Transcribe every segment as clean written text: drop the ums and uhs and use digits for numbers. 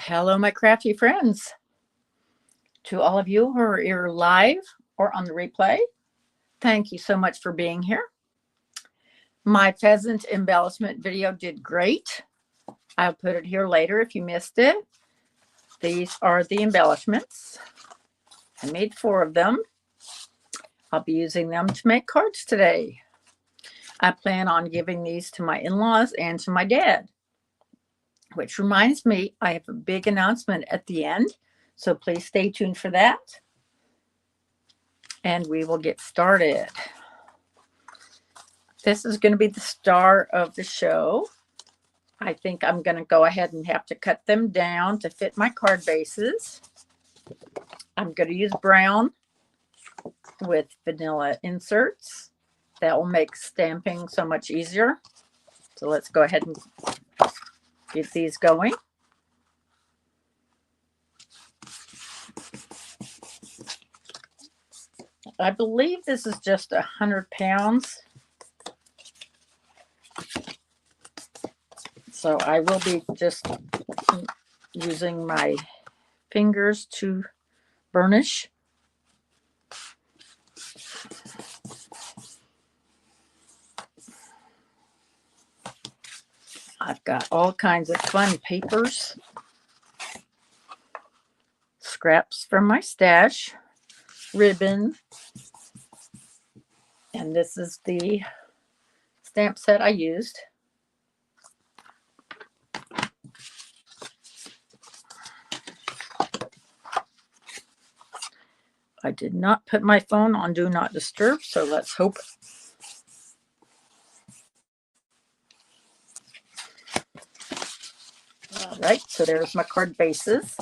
Hello, my crafty friends. To all of you who are here live or on the replay, thank you so much for being here. My pheasant embellishment video did great. I'll put it here later if you missed it. These are the embellishments. I made 4 of them. I'll be using them to make cards today. I plan on giving these to my in-laws and to my dad. Which reminds me, I have a big announcement at the end, so please stay tuned for that. And we will get started. This is going to be the star of the show. I think I'm going to go ahead and have to cut them down to fit my card bases. I'm going to use brown with vanilla inserts. That will make stamping so much easier. So let's go ahead and get these going. I believe this is just 100 pounds. So I will be just using my fingers to burnish. I've got all kinds of fun papers, scraps from my stash, ribbon, and this is the stamp set I used. I did not put my phone on Do Not Disturb, so let's hope. All right, so there's my card bases.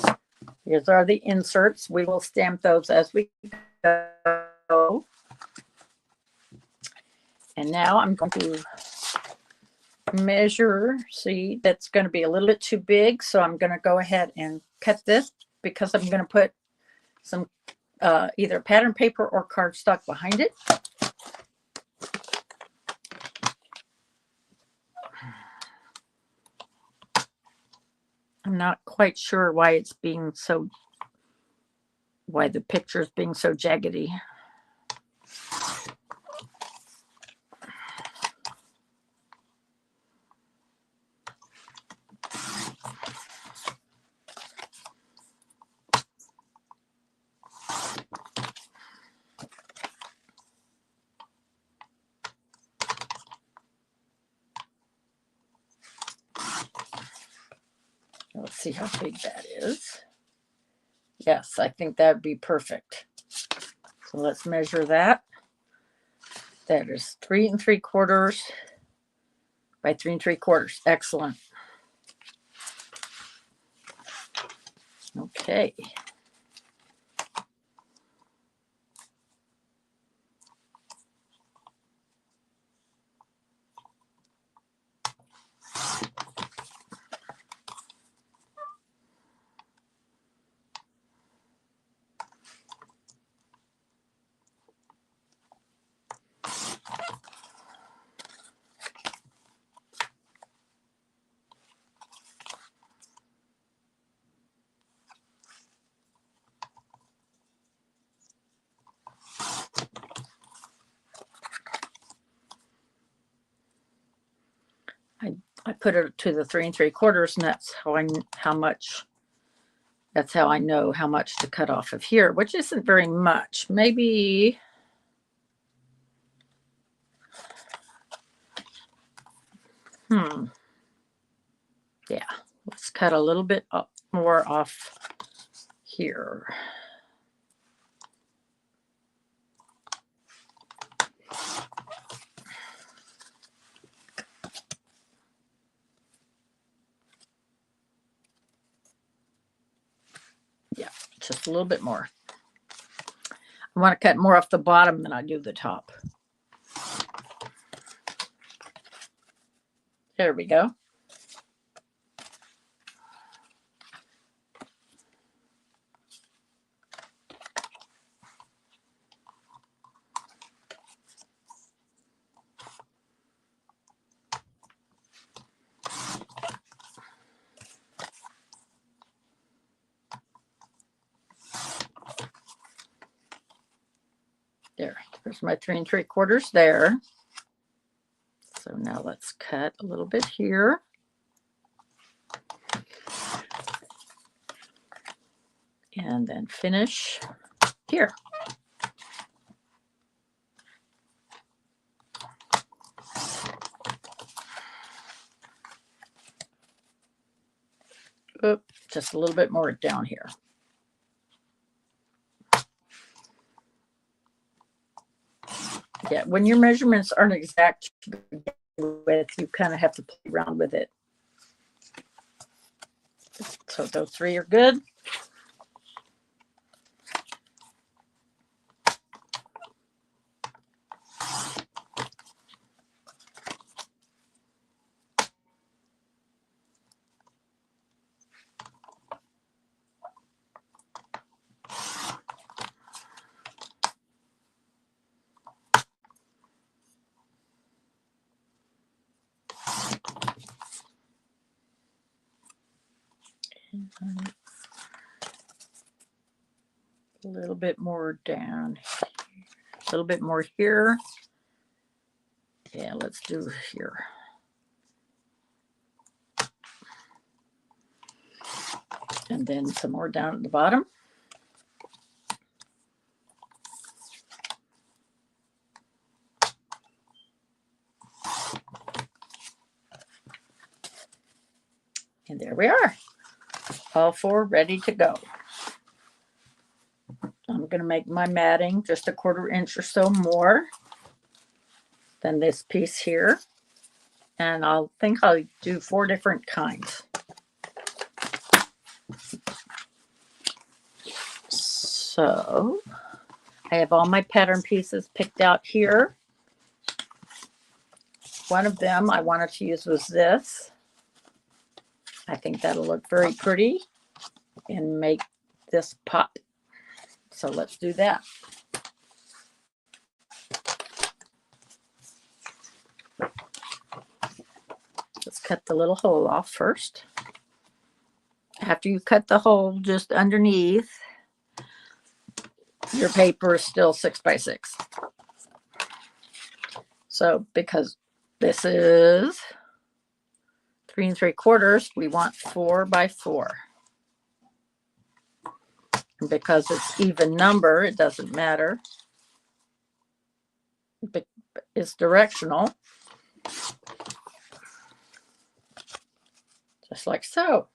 Here's are the inserts. We will stamp those as we go. And now I'm going to measure. See, that's going to be a little bit too big, so I'm going to go ahead and cut this because I'm going to put some either pattern paper or cardstock behind it. I'm not quite sure why it's being so, why the picture is being so jaggedy. Let's see how big that is. Yes, I think that would be perfect. So let's measure that. That is 3 3/4 by 3 3/4. Excellent. Okay. I put it to the 3 3/4, and that's how I know how much to cut off of here, which isn't very much. Maybe yeah, let's cut a little bit more off here. Yeah, just a little bit more. I want to cut more off the bottom than I do the top. There we go. There's my 3 3/4 there. So now let's cut a little bit here. And then finish here. Oop, just a little bit more down here. Yeah, when your measurements aren't exact with, you kind of have to play around with it. So those 3 are good. A little bit more down, a little bit more here. Yeah, let's do here. And then some more down at the bottom. And there we are. All 4 ready to go. I'm going to make my matting just a 1/4 inch or so more than this piece here. And I'll do 4 different kinds. So I have all my pattern pieces picked out here. One of them I wanted to use was this. I think that'll look very pretty and make this pop. So let's do that. Let's cut the little hole off first. After you cut the hole just underneath, your paper is still 6 by 6. So because this is 3 3/4, we want 4 by 4. And because it's even number, it doesn't matter. It's directional. Just like so.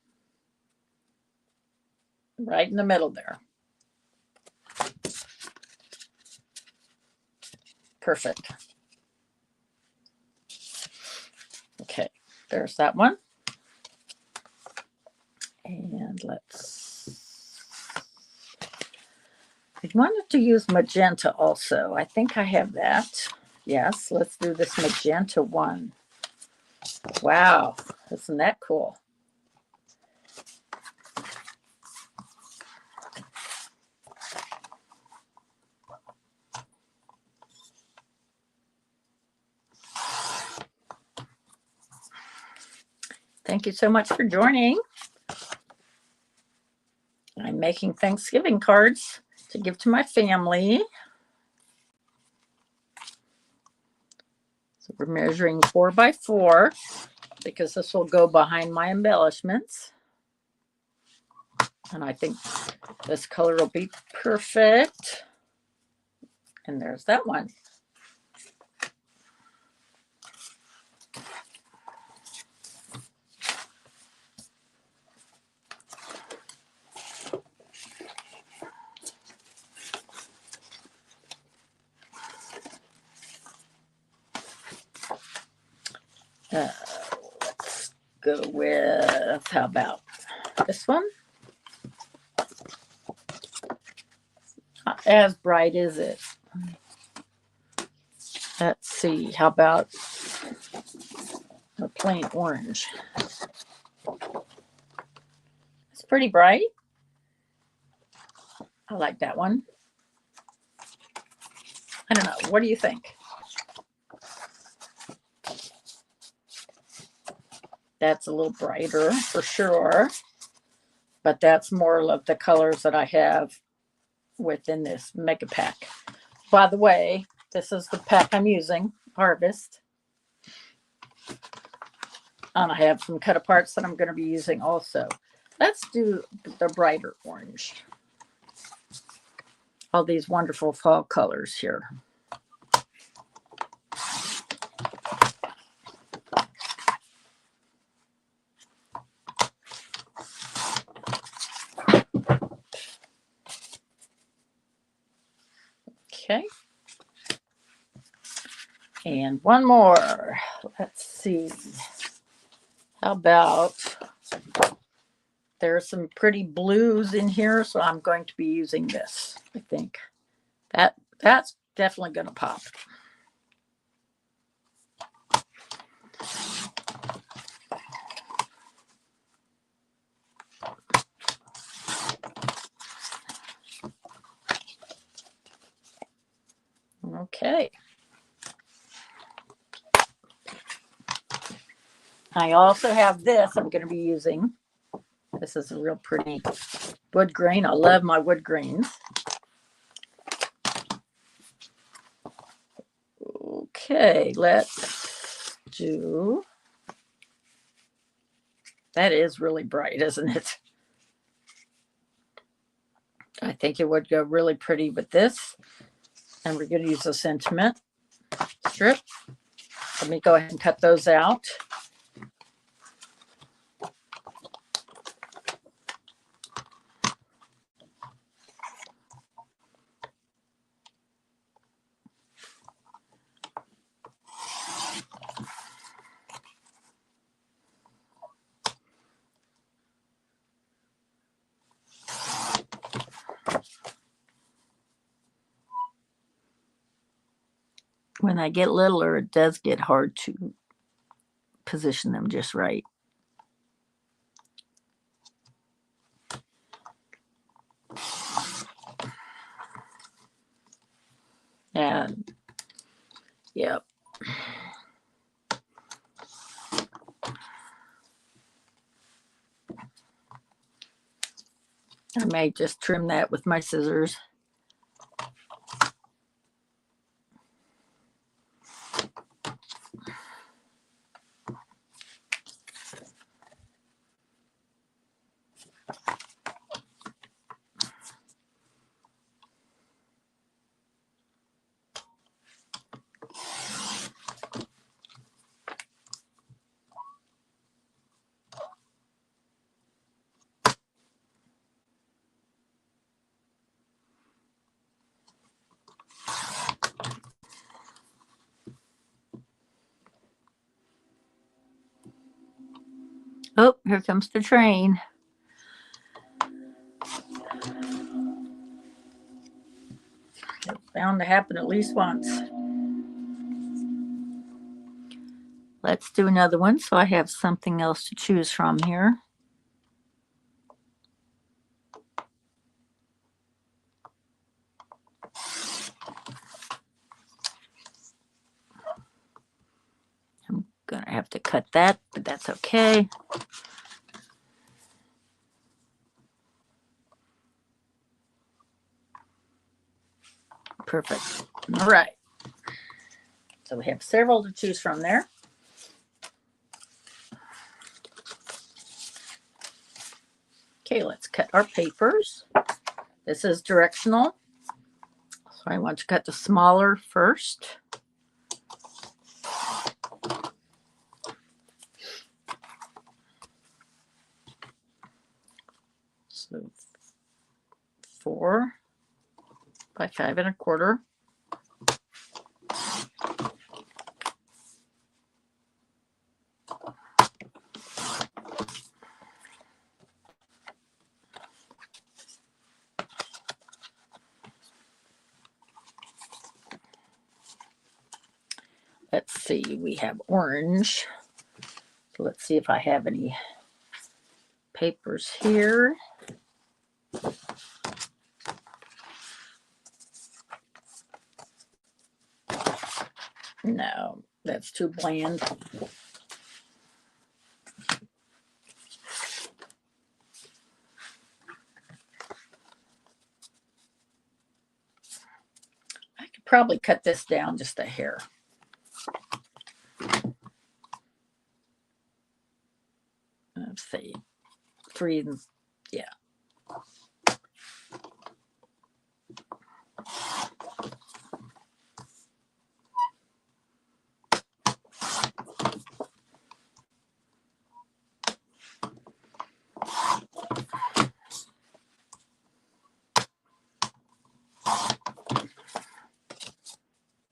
Right in the middle there. Perfect. Okay, there's that one. And I wanted to use magenta also. I think I have that. Yes, let's do this magenta one. Wow, isn't that cool? Thank you so much for joining. I'm making Thanksgiving cards to give to my family. So we're measuring 4 by 4 because this will go behind my embellishments. And I think this color will be perfect. And there's that one. Let's go with, how about this one? Not as bright, is it? Let's see, how about a plain orange? It's pretty bright. I like that one. I don't know. What do you think? That's a little brighter for sure, but that's more of the colors that I have within this mega pack. By the way, this is the pack I'm using, Harvest. And I have some cut aparts that I'm going to be using also. Let's do the brighter orange. All these wonderful fall colors here. Okay. And one more. Let's see. How about, there's some pretty blues in here, so I'm going to be using this, I think. That's definitely going to pop. Okay. I also have this I'm going to be using. This is a real pretty wood grain. I love my wood grains. Okay, let's do. That is really bright, isn't it? I think it would go really pretty with this. And we're going to use a sentiment strip. Let me go ahead and cut those out. When I get littler, it does get hard to position them just right. And yep. I may just trim that with my scissors. Oh, here comes the train. It's bound to happen at least once. Let's do another one so I have something else to choose from here. I'm going to have to cut that, but that's okay. Perfect. All right. So we have several to choose from there. Okay, let's cut our papers. This is directional. So I want to cut the smaller first. So 4 by 5 1/4. Let's see, we have orange. So let's see if I have any papers here. No, that's too bland. I could probably cut this down just a hair. Let's see, 3, yeah.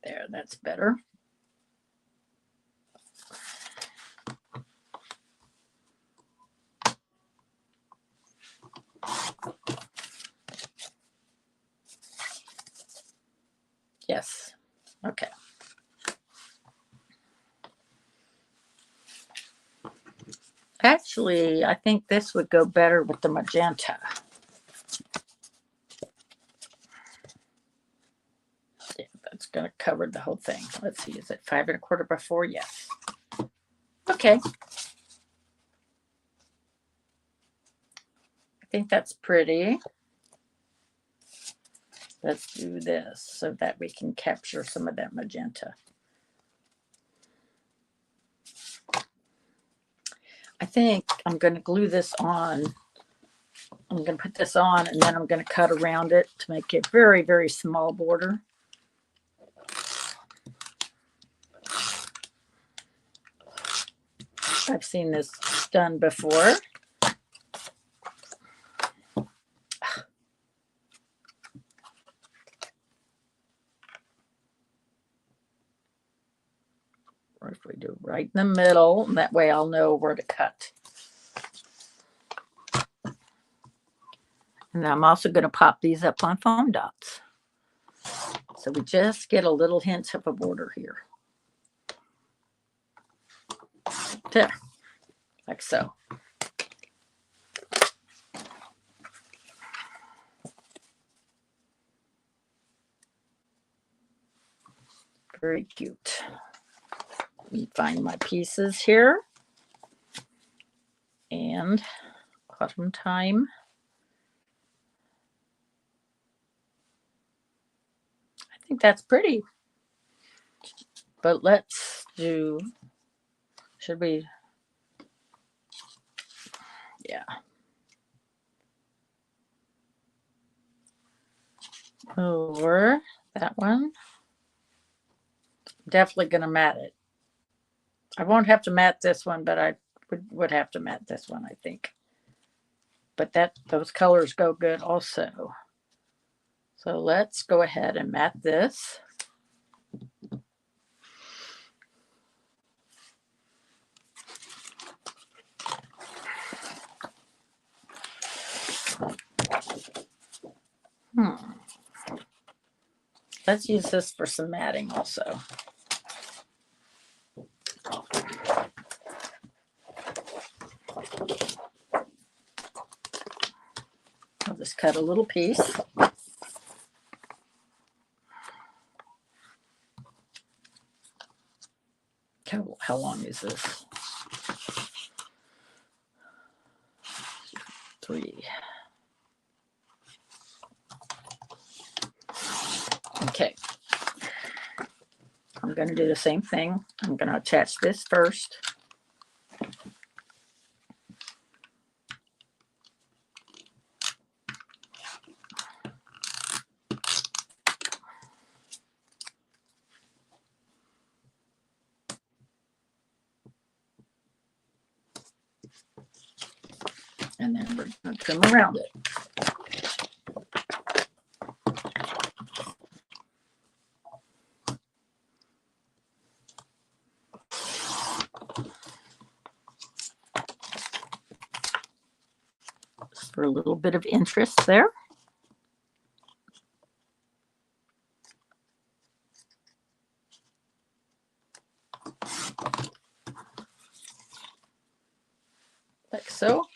There, that's better. Yes. Okay. Actually, I think this would go better with the magenta. Yeah, that's going to cover the whole thing. Let's see, is it 5 1/4 by 4? Yes. Okay. I think that's pretty. Let's do this so that we can capture some of that magenta. I think I'm going to glue this on. I'm going to put this on, and then I'm going to cut around it to make a very, very small border. I've seen this done before. Or if we do right in the middle, and that way I'll know where to cut. And I'm also going to pop these up on foam dots. So we just get a little hint of a border here. There, like so. Very cute. Let me find my pieces here. And autumn time. I think that's pretty. But let's do, should we? Yeah. Over that one. Definitely going to mat it. I won't have to mat this one, but I would have to mat this one, I think. But those colors go good also. So let's go ahead and mat this. Let's use this for some matting also. I'll just cut a little piece. How long is this? 3. Okay. I'm going to do the same thing. I'm going to attach this first. And then we're going to trim around it. Just for a little bit of interest there. Like so.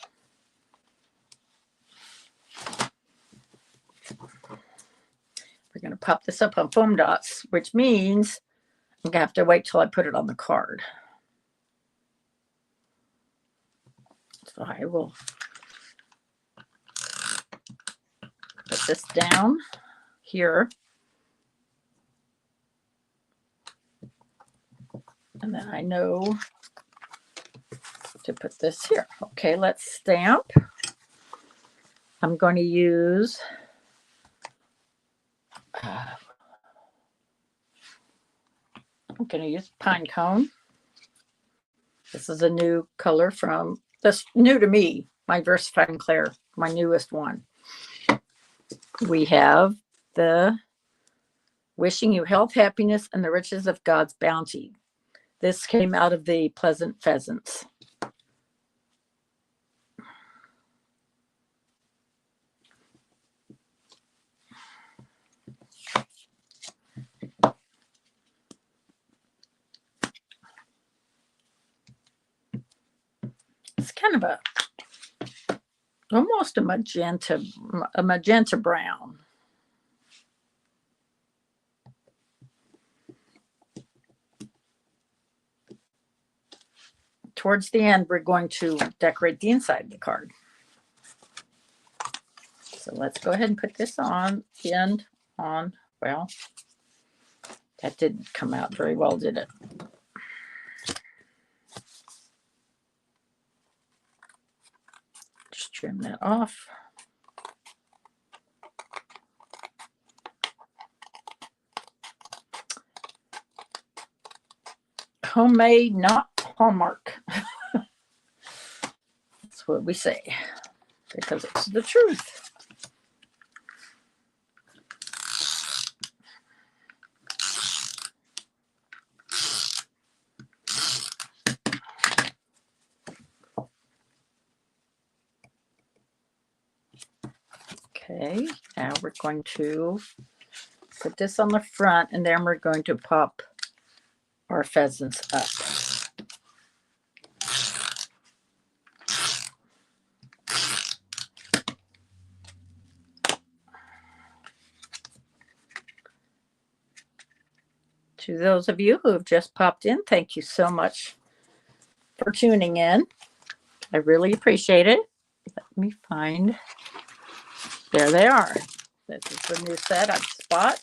We're going to pop this up on foam dots, which means I'm going to have to wait till I put it on the card. So I will put this down here. And then I know to put this here. Okay, let's stamp. I'm going to use pine cone. This is a new color from this, new to me, my Versifying Claire, my newest one. We have the Wishing You Health, Happiness, and the Riches of God's Bounty. This came out of the Pleasant Pheasants. It's kind of almost a magenta brown. Towards the end, we're going to decorate the inside of the card. So let's go ahead and put this on. Well, that didn't come out very well, did it? Just trim that off. Homemade, not Hallmark. That's what we say, because it's the truth. Okay, now we're going to put this on the front, and then we're going to pop our pheasants up. To those of you who have just popped in, thank you so much for tuning in. I really appreciate it. Let me find. There they are. This is the new set I've spot.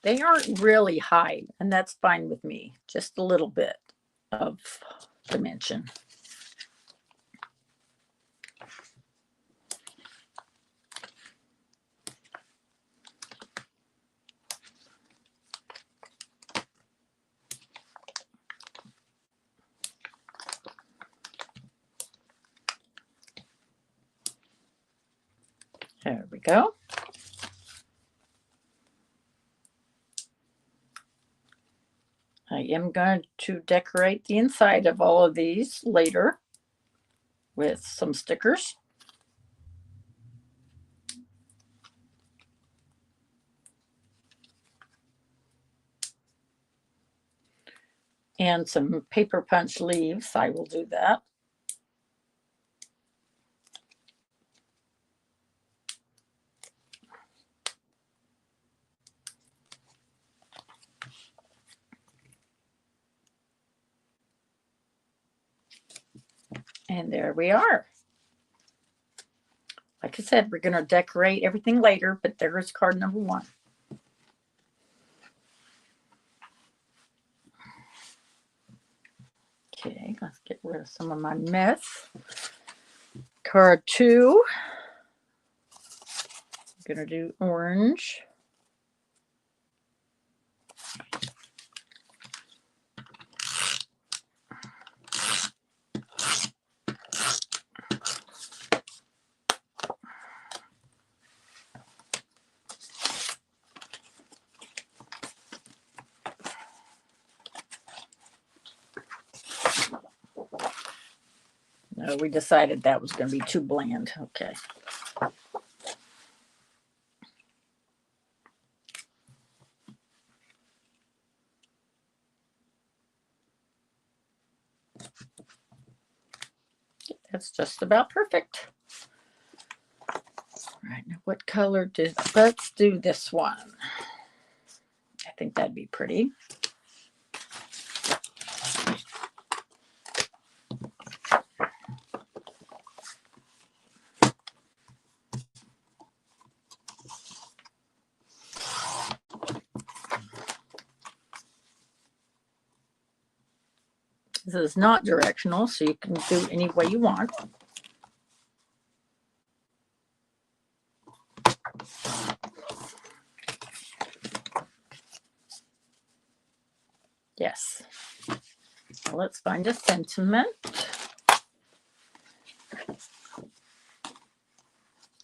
They aren't really high, and that's fine with me. Just a little bit of dimension. There we go. I am going to decorate the inside of all of these later with some stickers. And some paper punch leaves. I will do that. And there we are. Like I said, we're going to decorate everything later, but there's card number 1. Okay, let's get rid of some of my mess. Card 2. I'm going to do orange. No, we decided that was going to be too bland. Okay. That's just about perfect. All right, now what color let's do this one. I think that'd be pretty. This is not directional, so you can do it any way you want. Yes. Well, let's find a sentiment.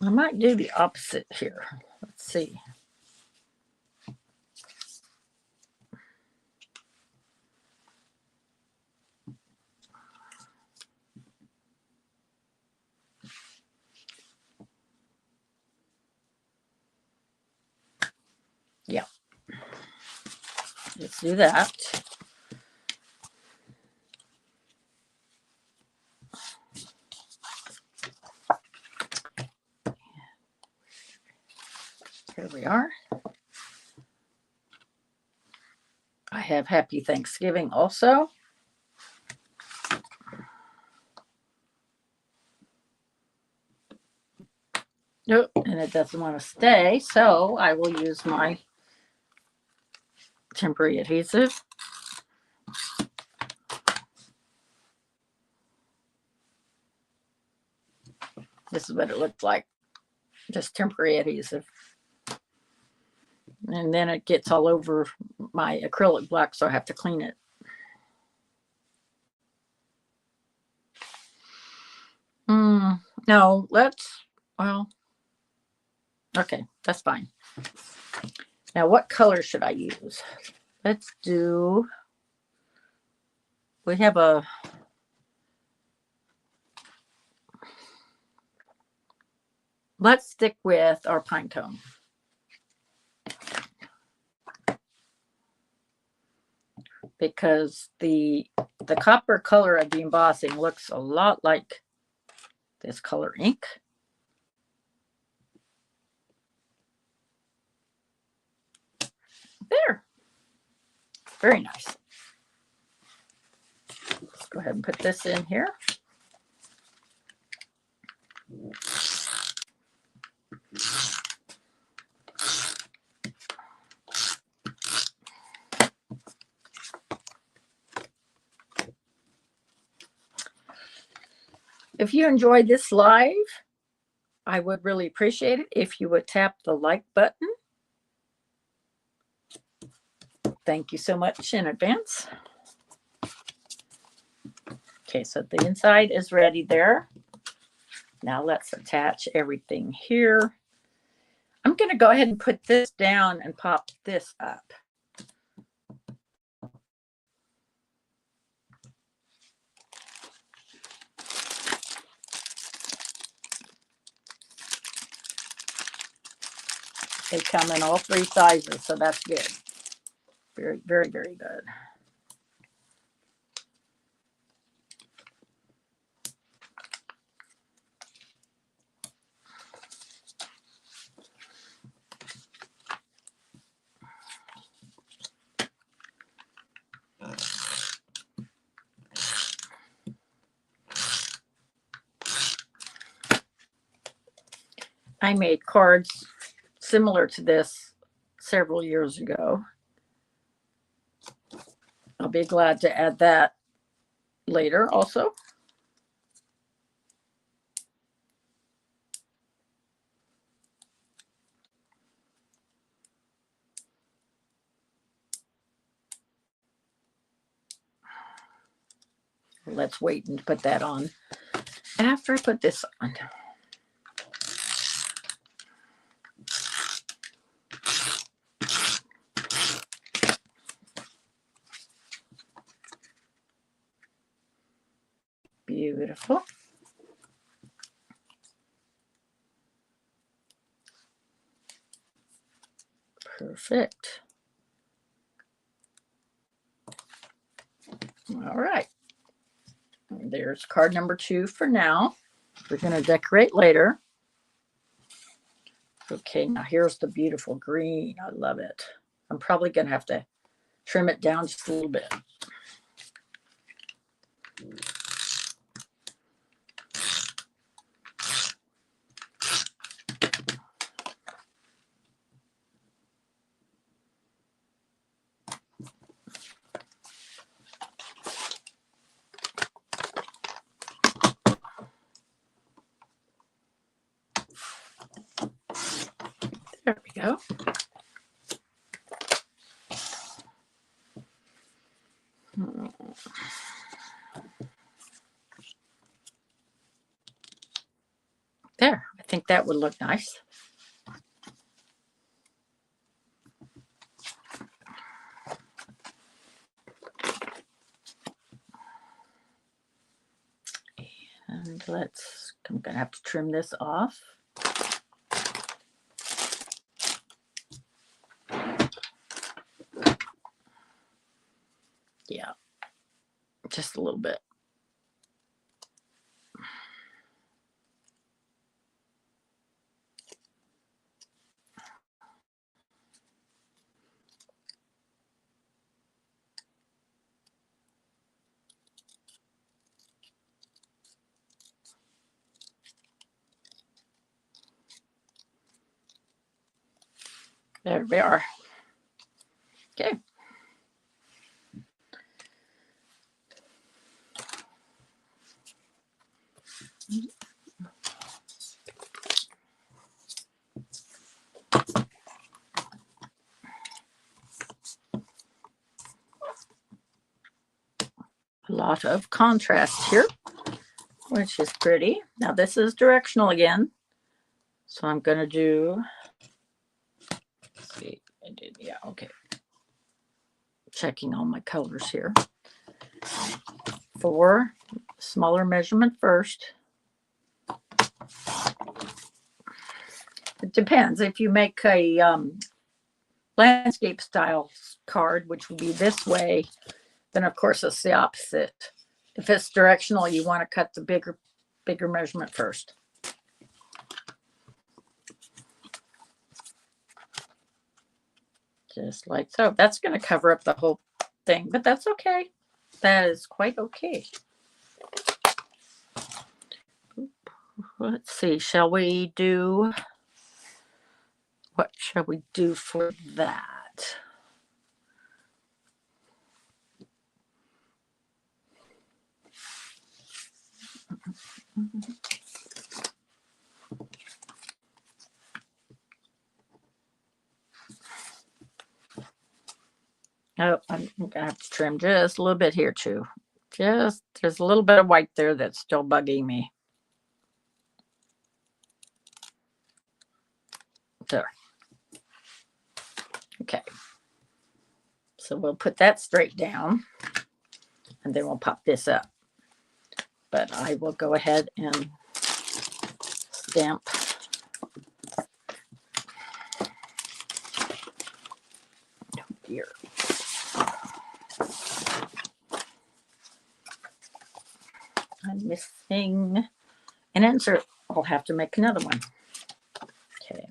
I might do the opposite here. Let's see. Yeah. Let's do that. Here we are. I have Happy Thanksgiving also. Nope, and it doesn't want to stay, so I will use my temporary adhesive. This is what it looks like, just temporary adhesive. And then it gets all over my acrylic block, so I have to clean it. No, well, okay, that's fine. Now, what color should I use? Let's stick with our pine cone. Because the copper color of the embossing looks a lot like this color ink. There. Very nice. Let's go ahead and put this in here. If you enjoyed this live, I would really appreciate it if you would tap the like button. Thank you so much in advance. Okay, so the inside is ready there. Now let's attach everything here. I'm going to go ahead and put this down and pop this up. They come in all three sizes, so that's good. Very, very, very good. I made cards similar to this several years ago. I'll be glad to add that later also. Let's wait and put that on after I put this on. Beautiful. Perfect. All right. There's card number 2 for now. We're going to decorate later. Okay, now here's the beautiful green. I love it. I'm probably going to have to trim it down just a little bit. There we go. There, I think that would look nice. And I'm going to have to trim this off. Yeah, just a little bit. There we are. Okay. A lot of contrast here, which is pretty. Now this is directional again. So I'm going to do, let's see, I did, yeah, okay. Checking all my colors here. For smaller measurement first. It depends. If you make a landscape style card, which would be this way, then of course it's the opposite. If it's directional, you want to cut the bigger measurement first. Just like so. That's going to cover up the whole thing, but that's okay. That is quite okay. Let's see. Shall we do, what shall we do for that? Oh, I'm going to have to trim just a little bit here too. Just, there's a little bit of white there that's still bugging me. There. Okay. So we'll put that straight down and then we'll pop this up. But I will go ahead and stamp. Here. I'm missing an insert. I'll have to make another one. Okay.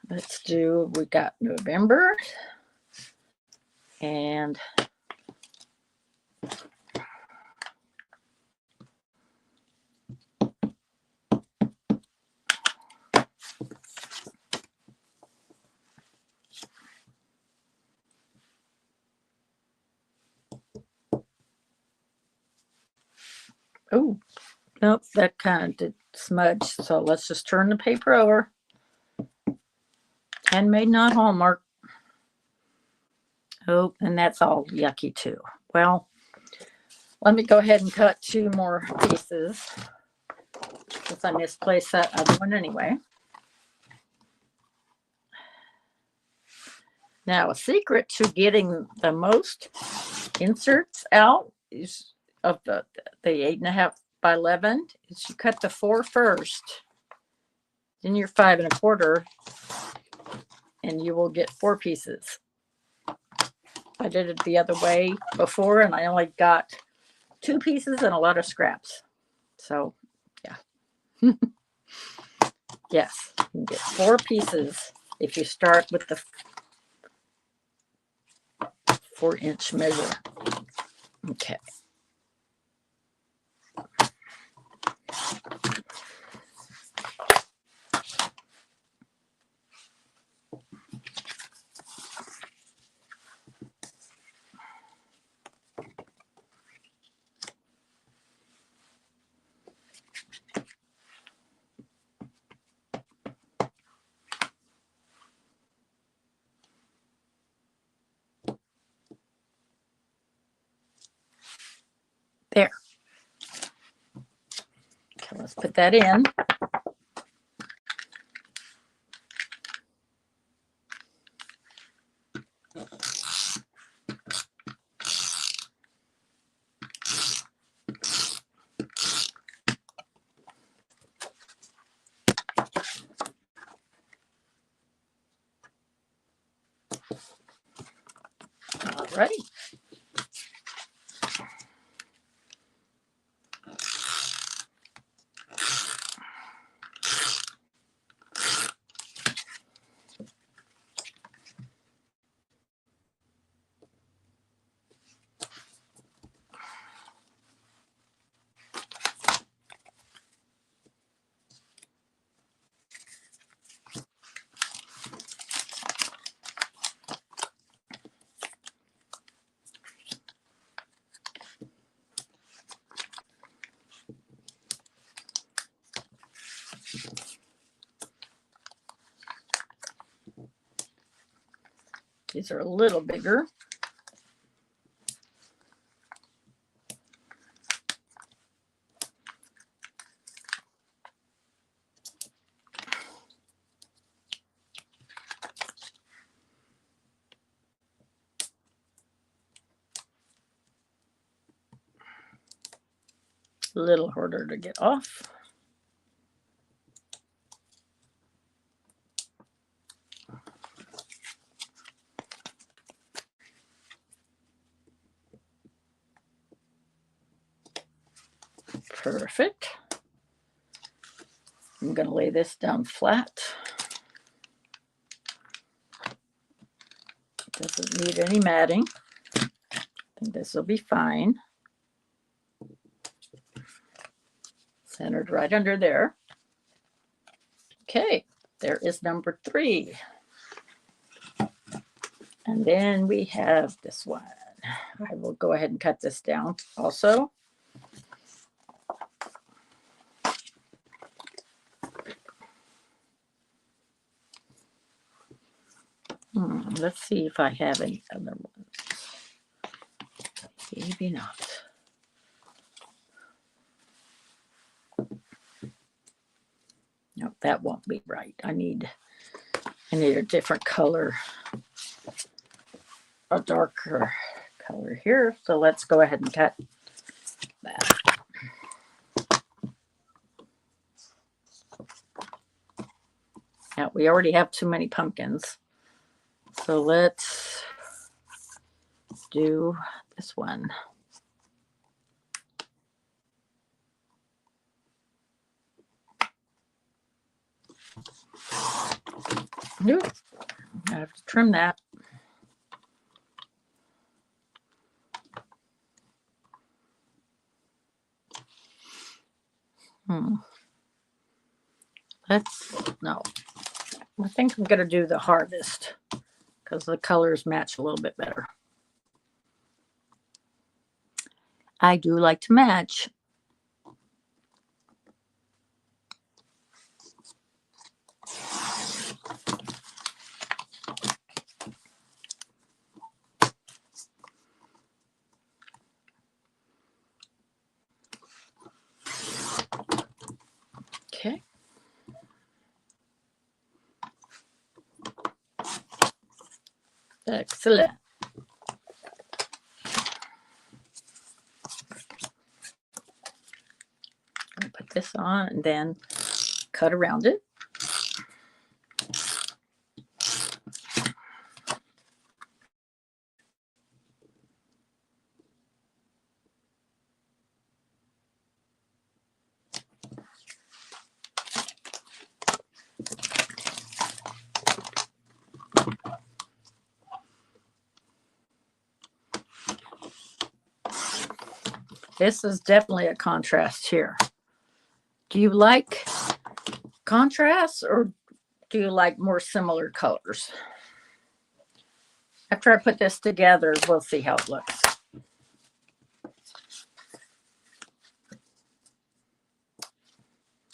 Let's do, we got November and oh, nope, that kind of did smudge. So let's just turn the paper over. Handmade, not Hallmark. Oh, and that's all yucky too. Well, let me go ahead and cut 2 more pieces since I misplaced that other one anyway. Now, a secret to getting the most inserts out is of the 8.5 by 11 is you cut the 4 first, then your 5 1/4, and you will get 4 pieces. I did it the other way before, and I only got 2 pieces and a lot of scraps. So, yeah. Yes, you can get 4 pieces if you start with the 4-inch measure. Okay. put that in. All right. These are a little bigger. A little harder to get off. Perfect. I'm going to lay this down flat. Doesn't need any matting. I think this will be fine. Centered right under there. Okay, there is number 3. And then we have this one. I will go ahead and cut this down also. Let's see if I have any other ones. Maybe not. No, that won't be right. I need a different color, a darker color here. So let's go ahead and cut that. Now we already have too many pumpkins. So let's do this one. Nope. I have to trim that. No. I think I'm going to do the harvest because the colors match a little bit better. I do like to match. Okay. Excellent. I'll put this on and then cut around it. This is definitely a contrast here. Do you like contrasts or do you like more similar colors? After I put this together, we'll see how it looks.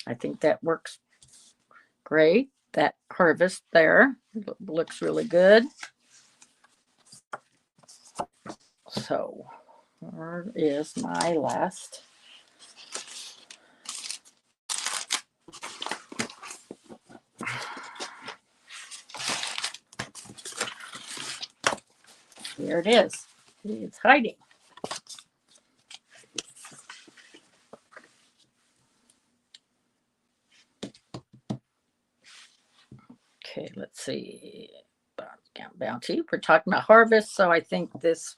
I think that works great. That harvest there looks really good. So where is my last? There it is. It's hiding. Okay, let's see. Bounty. We're talking about harvest, so I think this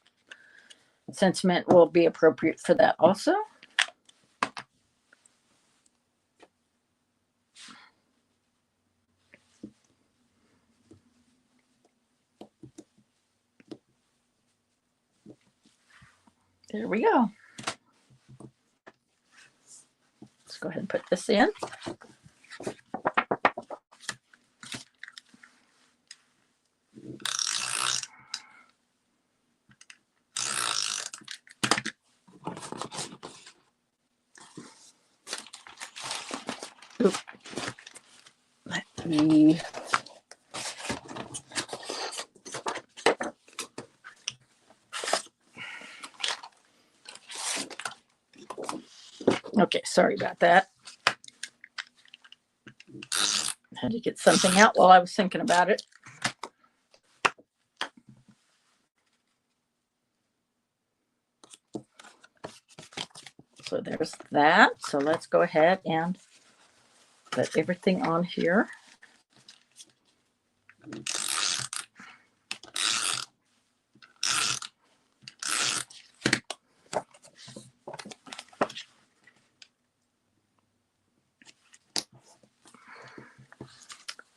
sentiment will be appropriate for that also. There we go. Let's go ahead and put this in. Oop. Let me okay, sorry about that. Had to get something out while I was thinking about it. So there's that. So let's go ahead and put everything on here.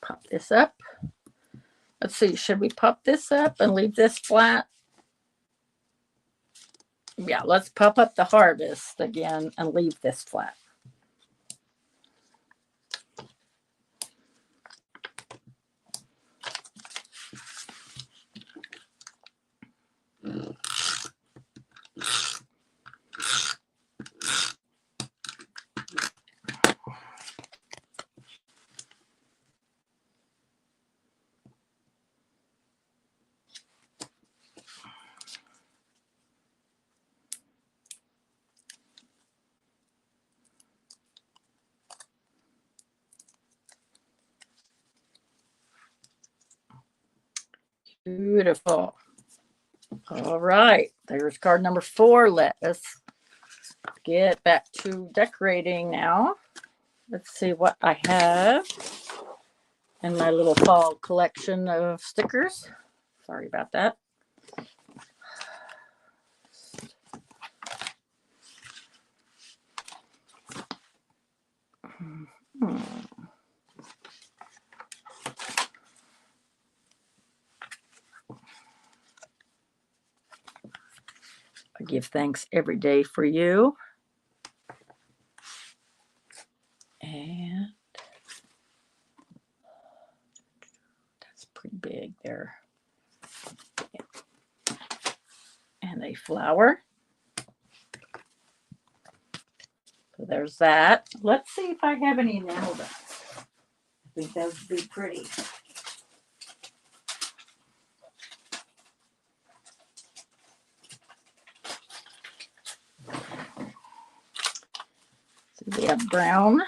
Pop this up. Let's see, should we pop this up and leave this flat? Yeah, let's pop up the harvest again and leave this flat. Beautiful. All right, there's card number 4. Let us get back to decorating now. Let's see what I have in my little fall collection of stickers. Sorry about that. I give thanks every day for you. And that's pretty big there. And a flower. So there's that. Let's see if I have any enamel dots. I think that would be pretty. So we have brown.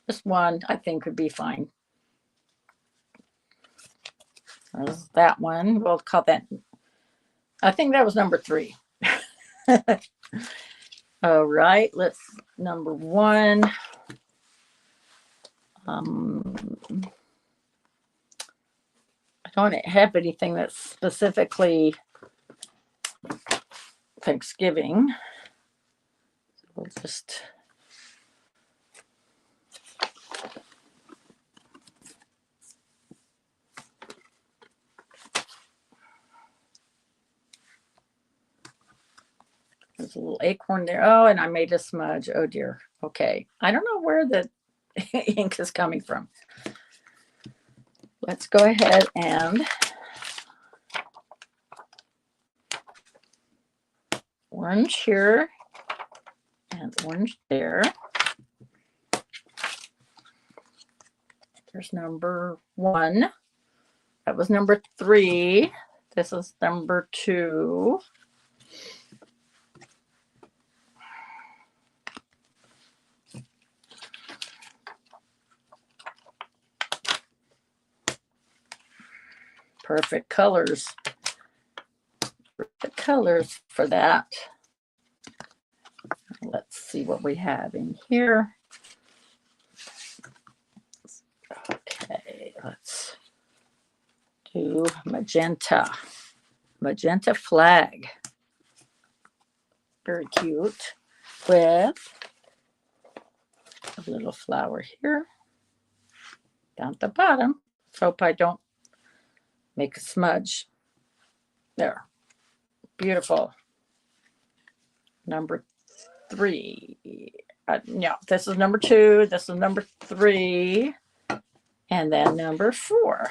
Just one, I think, would be fine. There's that one. We'll call that, I think that was number 3. All right, let's number 1. I don't have anything that's specifically Thanksgiving. So we'll just there's a little acorn there. Oh, and I made a smudge. Oh dear. Okay. I don't know where the ink is coming from. Let's go ahead and orange here and orange there. There's number 1. That was number 3. This is number 2. Perfect colors. Perfect colors for that. Let's see what we have in here. Okay, let's do magenta. Magenta flag. Very cute. With a little flower here down at the bottom. Hope I don't make a smudge. There. Beautiful. Number 3. No, this is number 2. This is number 3. And then number 4.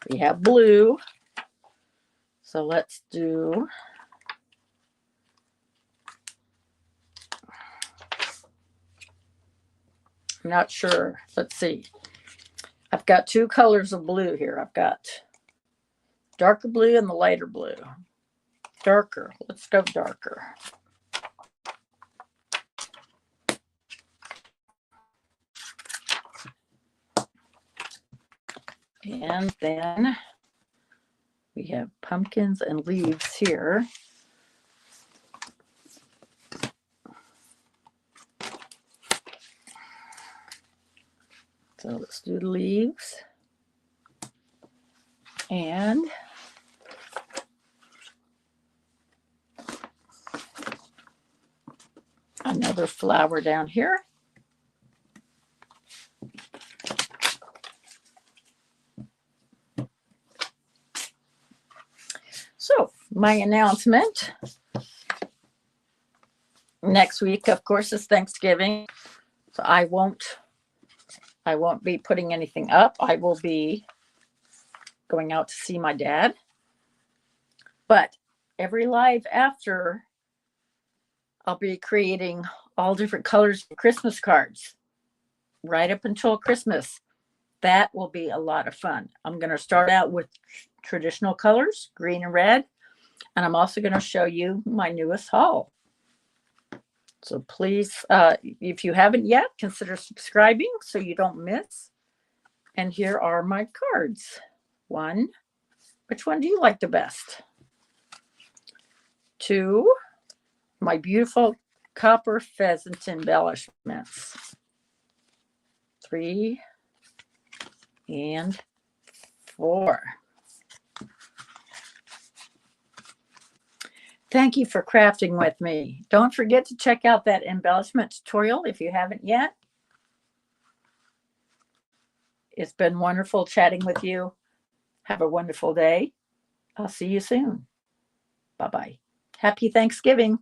We have blue. So let's do I'm not sure. Let's see. I've got 2 colors of blue here. I've got darker blue and the lighter blue. Darker. Let's go darker. And then we have pumpkins and leaves here. So let's do the leaves. And another flower down here. So my announcement next week, of course, is Thanksgiving. So I won't be putting anything up. I will be going out to see my dad. But every live after, I'll be creating all different colors of Christmas cards right up until Christmas. That will be a lot of fun. I'm going to start out with traditional colors, green and red. And I'm also going to show you my newest haul. So please, if you haven't yet, consider subscribing so you don't miss. And here are my cards. 1, which one do you like the best? 2, my beautiful copper pheasant embellishments. 3 and 4. Thank you for crafting with me. Don't forget to check out that embellishment tutorial if you haven't yet. It's been wonderful chatting with you. Have a wonderful day. I'll see you soon. Bye-bye. Happy Thanksgiving.